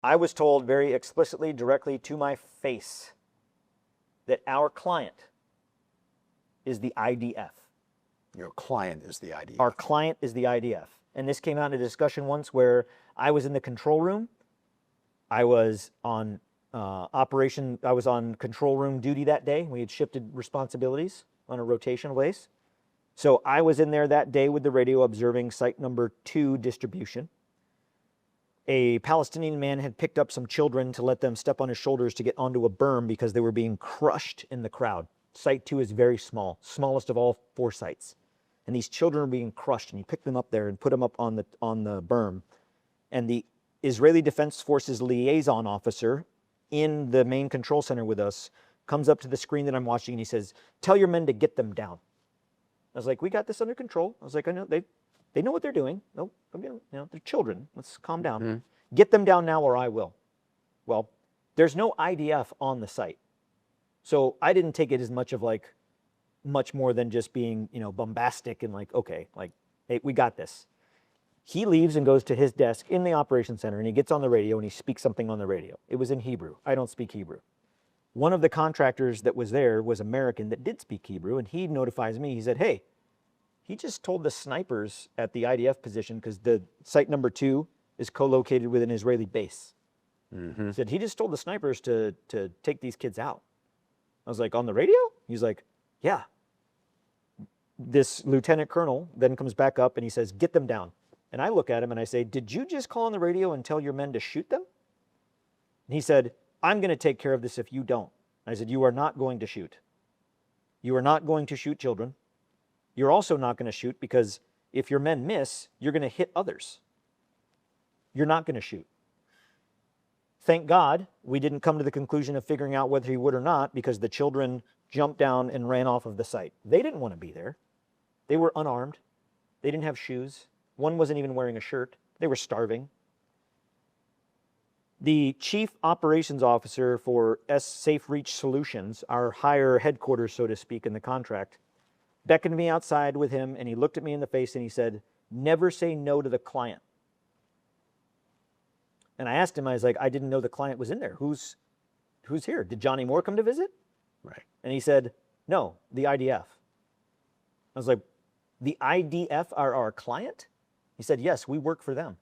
I was told very explicitly, directly to my face, that our client is the IDF. Your client is the IDF. Our client is the IDF. And this came out in a discussion once where I was in the control room. I was on I was on control room duty that day. We had shifted responsibilities on a rotational base. So I was in there that day with the radio observing site number 2 distribution. A Palestinian man had picked up some children to let them step on his shoulders to get onto a berm because they were being crushed in the crowd. Site 2 is very small, smallest of all 4 sites. And these children are being crushed, and he picked them up there and put them up on the berm. And the Israeli Defense Forces liaison officer in the main control center with us comes up to the screen that I'm watching, and he says, "Tell your men to get them down." I was like, "We got this under control." I was like, "I know they know what they're doing. No, they're children. Let's calm down. Mm-hmm. Get them down now, or I will." Well, there's no IDF on the site, so I didn't take it as much of like much more than just being bombastic and like, okay, like, hey, we got this. He leaves and goes to his desk in the operations center, and he gets on the radio and he speaks something on the radio. It was in Hebrew. I don't speak Hebrew. One of the contractors that was there was American that did speak Hebrew, and he notifies me. He said, "Hey, he just told the snipers at the IDF position," because the site number 2 is co-located with an Israeli base. Mm-hmm. He said, "He just told the snipers to take these kids out." I was like, "On the radio?" He's like, "Yeah." This lieutenant colonel then comes back up and he says, "Get them down." And I look at him and I say, "Did you just call on the radio and tell your men to shoot them?" And he said, "I'm going to take care of this if you don't." I said, "You are not going to shoot. You are not going to shoot children. You're also not going to shoot because if your men miss, you're going to hit others. You're not going to shoot." Thank God we didn't come to the conclusion of figuring out whether he would or not, because the children jumped down and ran off of the site. They didn't want to be there. They were unarmed. They didn't have shoes. One wasn't even wearing a shirt. They were starving. The chief operations officer for Safe Reach Solutions, our higher headquarters, so to speak, in the contract, beckoned me outside with him, and he looked at me in the face and he said, "Never say no to the client." And I asked him, I was like, "I didn't know the client was in there. Who's here? Did Johnny Moore come to visit?" Right. And he said, "No, the IDF." I was like, "The IDF are our client?" He said, "Yes, we work for them."